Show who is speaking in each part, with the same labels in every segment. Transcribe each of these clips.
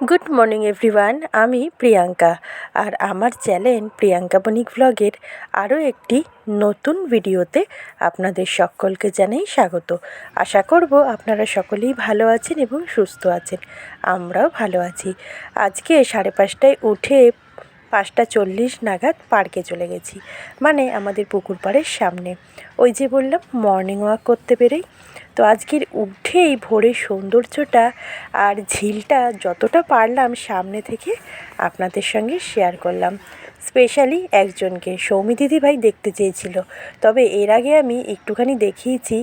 Speaker 1: Good morning everyone, আমি প্রিয়াঙ্কা। আর আমার channel Priyanka বণিক ব্লগের আরও একটি নতুন ভিডিওতে আপনাদের সকলকে জানাই স্বাগত। আশা করব আপনারা সকলেই ভালো আছেন এবং সুস্থ আছেন। আমরাও ভালো আছি। আজকে 5:30টায় উঠে 5:40 নাগাদ পার্কে চলে গেছি, মানে আমাদের পুকুর পাড়ের সামনে। ওই যে বললাম মর্নিং ওয়াক করতে বেরোই। তো আজকের উঠেই ভোরের সৌন্দর্যটা আর ঝিলটা যতটা পারলাম সামনে থেকে আপনাদের সঙ্গে শেয়ার করলাম। স্পেশালি একজনকে সৌমি দিদিভাই দেখতে চেয়েছিল, তবে এর আগে আমি একটুখানি দেখিয়েছি,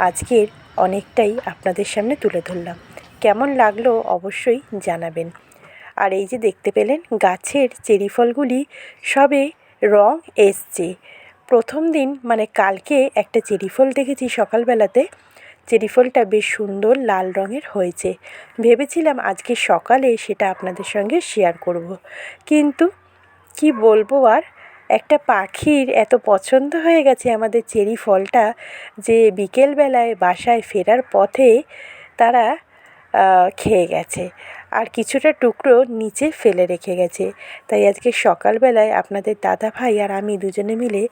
Speaker 1: আজকের অনেকটাই আপনাদের সামনে তুলে ধরলাম। কেমন লাগলো অবশ্যই জানাবেন। আর এই যে দেখতে পেলেন গাছের চেরি ফলগুলি সবে রং এসছে। প্রথম দিন মানে কালকে একটা চেরি ফল দেখেছি সকালবেলাতে। চেরি ফলটা বেশ সুন্দর লাল রঙের হয়েছে। ভেবেছিলাম আজকে সকালে সেটা আপনাদের সঙ্গে শেয়ার করব, কিন্তু কি বলবো আর, একটা পাখির এত পছন্দ হয়ে গেছে আমাদের চেরি ফলটা যে বিকেলবেলায় বাসায় ফেরার পথে তারা খেয়ে গেছে, আর কিছুটা টুকরো নিচে ফেলে রেখে গেছে। তাই আজকে সকালবেলায় আপনাদের দাদা ভাই আর আমি দুজনে মিলে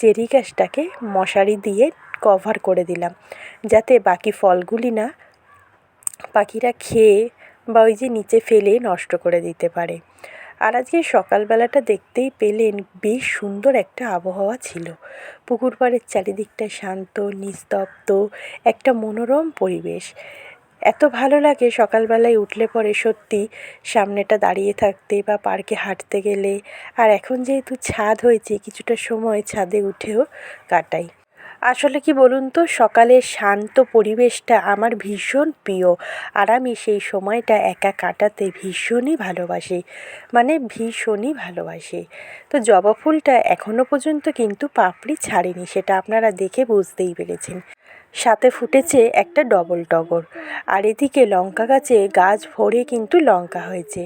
Speaker 1: চেরি গাছটাকে মশারি দিয়ে কভার করে দিলাম, যাতে বাকি ফলগুলি না পাখিরা খেয়ে বা ওই যে নিচে ফেলে নষ্ট করে দিতে পারে। আর আজকে সকালবেলাটা দেখতেই পেলেন বেশ সুন্দর একটা আবহাওয়া ছিল। পুকুর পাড়ের চারিদিকটা শান্ত নিস্তব্ধ, একটা মনোরম পরিবেশ। এত ভালো লাগে সকালবেলায় উঠলে পরে সত্যি সামনেটা দাঁড়িয়ে থাকতে বা পার্কে হাঁটতে গেলে। আর এখন যেহেতু ছাদ হয়েছে, কিছুটা সময় ছাদে উঠেও কাটাই। আসলে কি বলুন তো, সকালের শান্ত পরিবেশটা আমার ভীষণ প্রিয়, আর আমি সেই সময়টা একা কাটাতে ভীষণই ভালোবাসি, মানে ভীষণই ভালোবাসি। তো জবা ফুলটা এখনও পর্যন্ত কিন্তু পাপড়ি ছাড়েনি, সেটা আপনারা দেখে বুঝতেই পেরেছেন। সাথে ফুটেছে একটা ডবল টগর। আর এদিকে লঙ্কা গাছে গাছ ভরে কিন্তু লঙ্কা হয়েছে।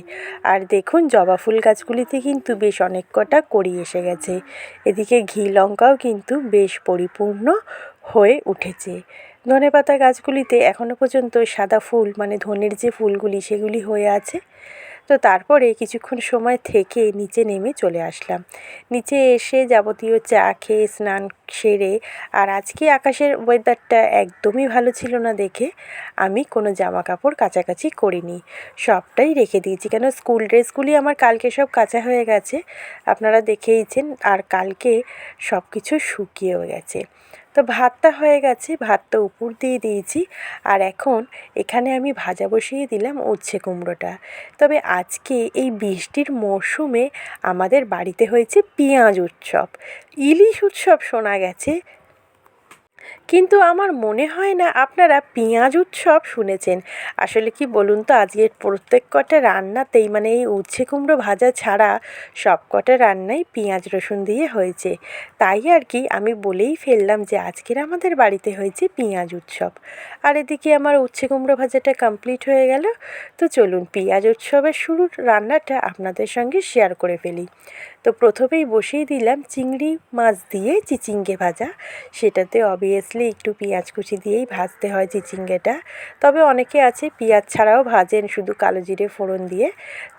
Speaker 1: আর দেখুন জবা ফুল গাছগুলিতে কিন্তু বেশ অনেক কটা কড়ি এসে গেছে। এদিকে ঘি লঙ্কাও কিন্তু বেশ পরিপূর্ণ হয়ে উঠেছে। ধনেপাতা গাছগুলিতে এখনও পর্যন্ত সাদা ফুল, মানে ধনের যে ফুলগুলি সেগুলি হয়ে আছে। তো তারপরে কিছুক্ষণ সময় থেকে নিচে নেমে চলে আসলাম। নিচে এসে যাবতীয় চা খেয়ে স্নান সেরে, আর আজকে আকাশের ওয়েদারটা একদমই ভালো ছিল না দেখে আমি কোনো জামা কাপড় কাচাকাচি করিনি, সবটাই রেখে দিয়েছি। কেন স্কুল ড্রেসগুলি আমার কালকে সব কাচা হয়ে গেছে, আপনারা দেখেইছেন। আর কালকে সব কিছু শুকিয়েও গেছে। তো ভাতটা হয়ে গেছে, ভাতটা উপর দিয়ে দিয়েছি। আর এখন এখানে আমি ভাজা বসিয়ে দিলাম উচ্ছে কুমড়োটা। তবে আজকে এই বৃষ্টির মরশুমে আমাদের বাড়িতে হয়েছে পেঁয়াজ উৎসব। ইলিশ উৎসব শোনা গেছে, কিন্তু আমার মনে হয় না আপনারা পেঁয়াজ উৎসব শুনেছেন। আসলে কি বলুন তো, আজকের প্রত্যেক কটা রান্নাতেই, মানে এই উচ্ছে কুমড়ো ভাজা ছাড়া সব কটা রান্নাই পেঁয়াজ রসুন দিয়ে হয়েছে। তাই আর কি আমি বলেই ফেললাম যে আজকের আমাদের বাড়িতে হয়েছে পেঁয়াজ উৎসব। আর এদিকে আমার উচ্ছে কুমড়ো ভাজাটা কমপ্লিট হয়ে গেল। তো চলুন পেঁয়াজ উৎসবের শুরুর রান্নাটা আপনাদের সঙ্গে শেয়ার করে ফেলি। তো প্রথমেই বসিয়ে দিলাম চিংড়ি মাছ দিয়ে চিচিঙ্গে ভাজা। সেটাতে অবভিয়াসলি একটু পেঁয়াজ কুচি দিয়েই ভাজতে হয় চিচিঙ্গেটা। তবে অনেকে আছে পেঁয়াজ ছাড়াও ভাজেন শুধু কালো জিরে ফোড়ন দিয়ে।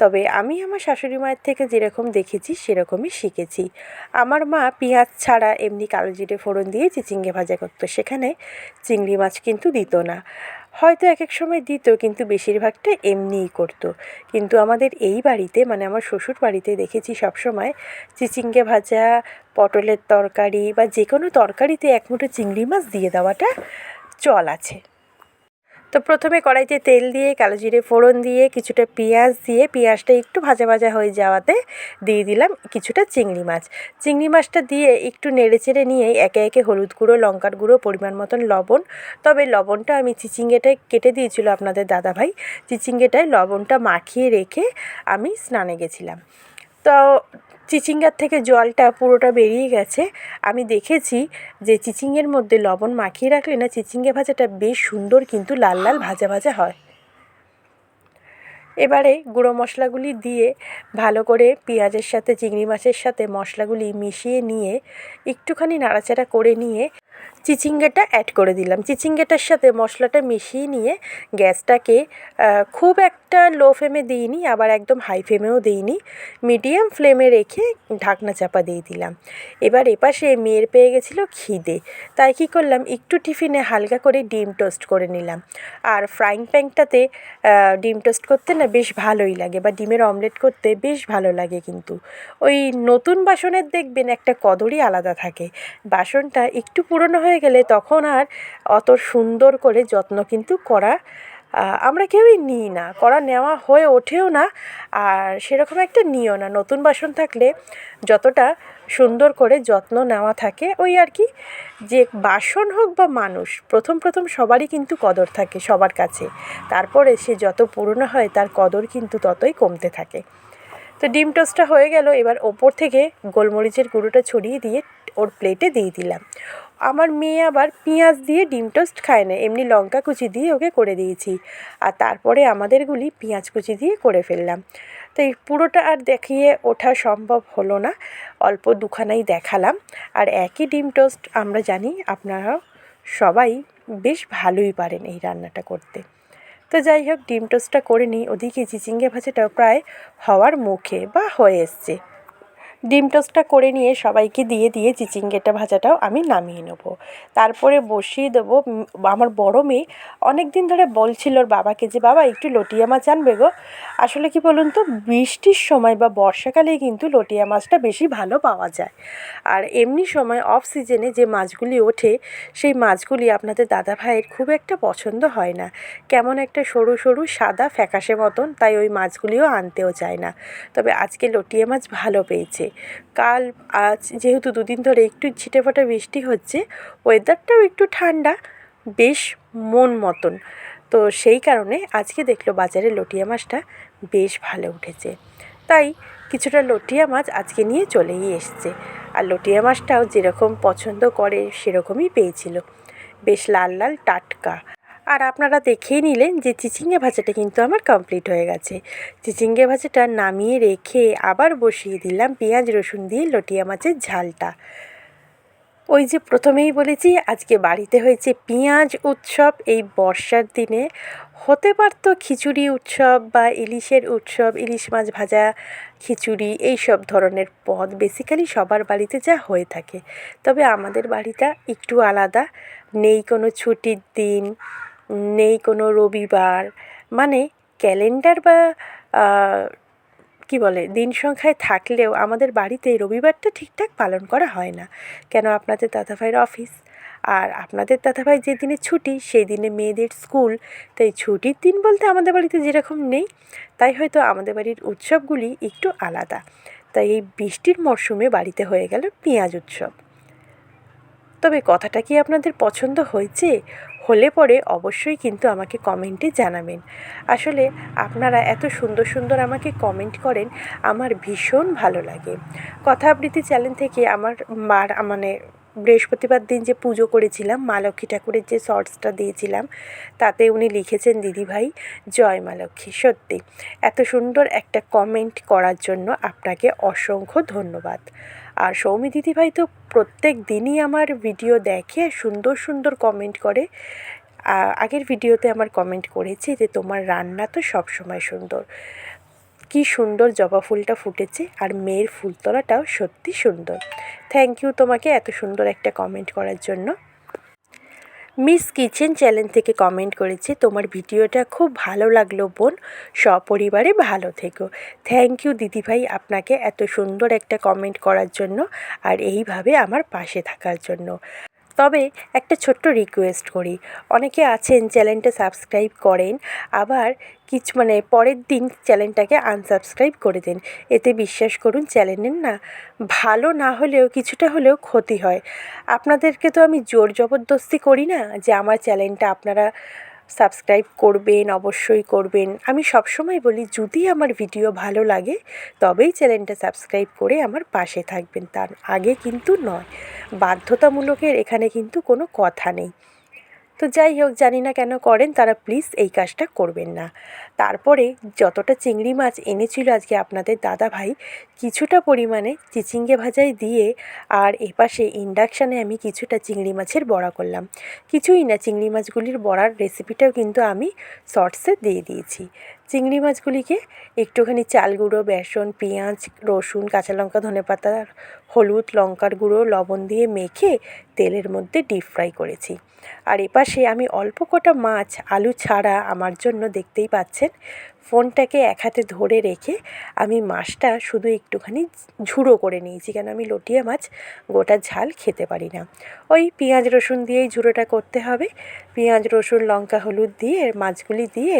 Speaker 1: তবে আমি আমার শাশুড়ি মায়ের থেকে যেরকম দেখেছি সেরকমই শিখেছি। আমার মা পেঁয়াজ ছাড়া এমনি কালো জিরে ফোড়ন দিয়ে চিচিঙ্গে ভাজা করতো, সেখানে চিংড়ি মাছ কিন্তু দিত না। হয়তো এক এক সময় দিত, কিন্তু বেশিরভাগটা এমনিই করতো। কিন্তু আমাদের এই বাড়িতে, মানে আমার শ্বশুর বাড়িতে দেখেছি সবসময় চিচিঙ্গে ভাজা, পটলের তরকারি বা যে কোনো তরকারিতে এক মুঠো চিংড়ি মাছ দিয়ে দেওয়াটা চল আছে। তো প্রথমে কড়াইতে তেল দিয়ে কালো জিরে ফোড়ন দিয়ে কিছুটা পেঁয়াজ দিয়ে, পেঁয়াজটা একটু ভাজা ভাজা হয়ে যাওয়াতে দিয়ে দিলাম কিছুটা চিংড়ি মাছ। চিংড়ি মাছটা দিয়ে একটু নেড়েচেড়ে নিয়ে একে একে হলুদ গুঁড়ো, লঙ্কার গুঁড়ো, পরিমাণ মতন লবণ। তবে লবণটা আমি চিচিঙ্গেটায় কেটে দিয়েছিল আপনাদের দাদাভাই, চিচিঙ্গেটায় লবণটা মাখিয়ে রেখে আমি স্নানে গেছিলাম। তো চিচিঙ্গার থেকে জলটা পুরোটা বেরিয়ে গেছে। আমি দেখেছি যে চিচিঙ্গের মধ্যে লবণ মাখিয়ে রাখলে না চিচিঙ্গে ভাজাটা বেশ সুন্দর কিন্তু লাল লাল ভাজা ভাজা হয়। এবারে গুঁড়ো মশলাগুলি দিয়ে ভালো করে পেঁয়াজের সাথে চিংড়ি মাছের সাথে মশলাগুলি মিশিয়ে নিয়ে একটুখানি নাড়াচাড়া করে নিয়ে চিচিঙ্গাটা অ্যাড করে দিলাম। চিচিঙ্গাটার সাথে মশলাটা মিশিয়ে নিয়ে গ্যাসটাকে খুব একটা লো ফ্লেমে দিইনি, আবার একদম হাই ফ্লেমেও দিইনি, মিডিয়াম ফ্লেমে রেখে ঢাকনা চাপা দিয়ে দিলাম। এবার এপাশে মেয়ের পেয়ে গেছিলো খিদে, তাই কী করলাম, একটু টিফিনে হালকা করে ডিম টোস্ট করে নিলাম। আর ফ্রাইং প্যানটাতে ডিম টোস্ট করতে না বেশ ভালোই লাগে, বা ডিমের অমলেট করতে বেশ ভালো লাগে। কিন্তু ওই নতুন বাসনের দেখবেন একটা কদরই আলাদা থাকে, বাসনটা একটু পুরনো হয়ে গেলে তখন আর অত সুন্দর করে যত্ন কিন্তু করা আমরা কেউই নিই না, নেওয়া হয়ে ওঠেও না, আর সেরকম একটা নিও না। নতুন বাসন থাকলে যতটা সুন্দর করে যত্ন নেওয়া থাকে, ওই আর কি, যে বাসন হোক বা মানুষ, প্রথম সবারই কিন্তু কদর থাকে সবার কাছে, তারপরে সে যত পুরনো হয় তার কদর কিন্তু ততই কমতে থাকে। তো ডিম টোস্টটা হয়ে গেল, এবার ওপর থেকে গোলমরিচের গুঁড়োটা ছড়িয়ে দিয়ে ওর প্লেটে দিয়ে দিলাম। আমার মেয়ে আবার পেঁয়াজ দিয়ে ডিম টোস্ট খায় না, এমনি লঙ্কা কুচি দিয়ে ওকে করে দিয়েছি, আর তারপরে আমাদেরগুলি পেঁয়াজ কুচি দিয়ে করে ফেললাম। তো এই পুরোটা আর দেখিয়ে ওঠা সম্ভব হলো না, অল্প দুখানাই দেখালাম। আর একই ডিম টোস্ট আমরা জানি আপনারাও সবাই বেশ ভালোই পারেন এই রান্নাটা করতে। তো যাই হোক, ডিম টোস্টটা করে নিই, ওদিকে চিচিঙ্গে ভাজাটাও প্রায় হওয়ার মুখে বা হয়ে এসছে। ডিম টোস্টটা করে নিয়ে সবাইকে দিয়ে চিচিঙ্গেটা ভাজাটাও আমি নামিয়ে নেবো। তারপরে বসিয়ে দেবো। আমার বড় মেয়ে অনেক দিন ধরে বলছিল ওর বাবাকে যে, বাবা একটু লটিয়া মাছ আনবে গো। আসলে কি বলুন তো, বৃষ্টির সময় বা বর্ষাকালেই কিন্তু লটিয়া মাছটা বেশি ভালো পাওয়া যায়। আর এমনি সময় অফ সিজনে যে মাছগুলি ওঠে, সেই মাছগুলি আপনাদের দাদা ভাইয়ের খুব একটা পছন্দ হয় না, কেমন একটা সরু সরু সাদা ফ্যাকাশে মতন, তাই ওই মাছগুলিও আনতেও চায় না। তবে আজকে লটিয়া মাছ ভালো পেয়েছে। কাল আজ যেহেতু দুদিন ধরে একটু ছিটেফোঁটা বৃষ্টি হচ্ছে, ওয়েদারটাও একটু ঠান্ডা, বেশ মন মতন, তো সেই কারণে আজকে দেখলো বাজারে লটিয়া মাছটা বেশ ভালো উঠেছে, তাই কিছুটা লটিয়া মাছ আজকে নিয়ে চলেই এসছে। আর লটিয়া মাছটাও যেরকম পছন্দ করে সেরকমই পেয়েছিল, বেশ লাল লাল টাটকা। আর আপনারা দেখেই নিলেন যে চিচিঙ্গে ভাজাটা কিন্তু আমার কমপ্লিট হয়ে গেছে। চিচিঙ্গে ভাজাটা নামিয়ে রেখে আবার বসিয়ে দিলাম পেঁয়াজ রসুন দিয়ে লটিয়া মাছের ঝালটা। ওই যে প্রথমেই বলেছি আজকে বাড়িতে হয়েছে পেঁয়াজ উৎসব। এই বর্ষার দিনে হতে পারতো খিচুড়ি উৎসব বা ইলিশের উৎসব, ইলিশ মাছ ভাজা, খিচুড়ি, এই সব ধরনের পদ বেসিক্যালি সবার বাড়িতে যা হয়ে থাকে। তবে আমাদের বাড়িটা একটু আলাদা, নেই কোনো ছুটির দিন, নেই কোনো রবিবার, মানে ক্যালেন্ডার বা কী বলে দিন সংখ্যায় থাকলেও আমাদের বাড়িতে রবিবারটা ঠিকঠাক পালন করা হয় না। কেন, আপনাদের দাদাভাইয়ের অফিস, আর আপনাদের দাদাভাই যে দিনে ছুটি সেই দিনে মেয়েদের স্কুল, তাই ছুটির দিন বলতে আমাদের বাড়িতে যেরকম নেই, তাই হয়তো আমাদের বাড়ির উৎসবগুলি একটু আলাদা। তাই এই বৃষ্টির মরশুমে বাড়িতে হয়ে গেল পেঁয়াজ উৎসব। তবে কথাটা কি আপনাদের পছন্দ হয়েছে? হলে পরে অবশ্যই কিন্তু আমাকে কমেন্টে জানাবেন। আসলে আপনারা এত সুন্দর সুন্দর আমাকে কমেন্ট করেন, আমার ভীষণ ভালো লাগে। কথা আবৃত্তি চ্যানেল থেকে আমার মার মানে বৃহস্পতিবার দিন যে পুজো করেছিলাম, মা লক্ষ্মী ঠাকুরের যে শর্টসটা দিয়েছিলাম, তাতে উনি লিখেছেন, দিদিভাই জয় মা লক্ষ্মী। সত্যি এত সুন্দর একটা কমেন্ট করার জন্য আপনাকে অসংখ্য ধন্যবাদ। আর সৌমি দিদিভাই তো প্রত্যেক দিনই আমার ভিডিও দেখে, সুন্দর সুন্দর কমেন্ট করে। আগের ভিডিওতে আমার কমেন্ট করেছে যে তোমার রান্না তো সবসময় সুন্দর, কি সুন্দর জবা ফুলটা ফুটেছে, আর মেয়ের ফুলতলাটাও সত্যি সুন্দর। থ্যাংক ইউ তোমাকে এত সুন্দর একটা কমেন্ট করার জন্য। মিস কিচেন চ্যানেল থেকে কমেন্ট করেছে, তোমার ভিডিওটা খুব ভালো লাগলো বোন, সপরিবারে ভালো থেকো। থ্যাংক ইউ দিদিভাই আপনাকে এত সুন্দর একটা কমেন্ট করার জন্য, আর এইভাবে আমার পাশে থাকার জন্য। তবে একটা ছোট্ট রিকোয়েস্ট করি, অনেকে আছেন চ্যানেলটা সাবস্ক্রাইব করেন, আবার পরের দিন চ্যানেলটাকে আনসাবস্ক্রাইব করে দেন। এতে বিশ্বাস করুন চ্যানেলের না ভালো না হলেও কিছুটা হলেও ক্ষতি হয়। আপনাদেরকে তো আমি জোর জবরদস্তি করি না যে আমার চ্যানেলটা আপনারা সাবস্ক্রাইব করবেন, অবশ্যই করবেন। আমি সবসময় বলি যদি আমার ভিডিও ভালো লাগে তবেই চ্যানেলটা সাবস্ক্রাইব করে আমার পাশে থাকবেন, তার আগে কিন্তু নয়। বাধ্যতামূলকের এখানে কিন্তু কোনো কথা নেই। তো যাই হোক, জানি না কেন করেন, তারা প্লিজ এই কাজটা করবেন না। তারপরে যতটা চিংড়ি মাছ এনেছিল আজকে আপনাদের দাদাভাই, কিছুটা পরিমাণে চিচিঙ্গে ভাজায় দিয়ে আর এপাশে ইন্ডাকশানে আমি কিছুটা চিংড়ি মাছের বড়া করলাম। কিছুই না, চিংড়ি মাছগুলির বড়ার রেসিপিটাও কিন্তু আমি শর্টসে দিয়ে দিয়েছি। চিংড়ি মাছগুলিকে একটুখানি চাল গুঁড়ো, বেসন, পেঁয়াজ, রসুন, কাঁচা লঙ্কা, ধনেপাতা, হলুদ, লঙ্কার গুঁড়ো, লবণ দিয়ে মেখে তেলের মধ্যে ডিপ ফ্রাই করেছি। আর এপাশে আমি অল্প কটা মাছ আলু ছাড়া আমার জন্য, দেখতেই পাচ্ছেন, ফোনটাকে এক হাতে ধরে রেখে আমি মাছটা শুধু একটুখানি ঝুড়ো করে নিয়েছি, কেন আমি লটিয়া মাছ গোটা ঝাল খেতে পারি না। ওই পেঁয়াজ রসুন দিয়েই ঝুড়োটা করতে হবে। পেঁয়াজ রসুন লঙ্কা হলুদ দিয়ে মাছগুলি দিয়ে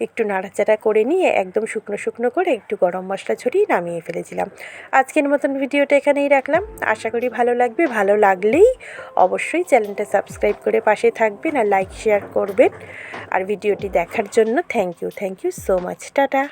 Speaker 1: একটু নাড়াচাড়া করে নিয়ে একদম শুকনো শুকনো করে একটু গরম মশলা ছড়িয়ে নামিয়ে ফেলেছিলাম। আজকের মতন ভিডিওটা এখানেই রাখলাম। আশা করি ভালো লাগবে। ভালো লাগলেই অবশ্যই চ্যানেলটা সাবস্ক্রাইব করে পাশে থাকবেন আর লাইক শেয়ার করবেন। আর ভিডিওটি দেখার জন্য thank you so much. Tata.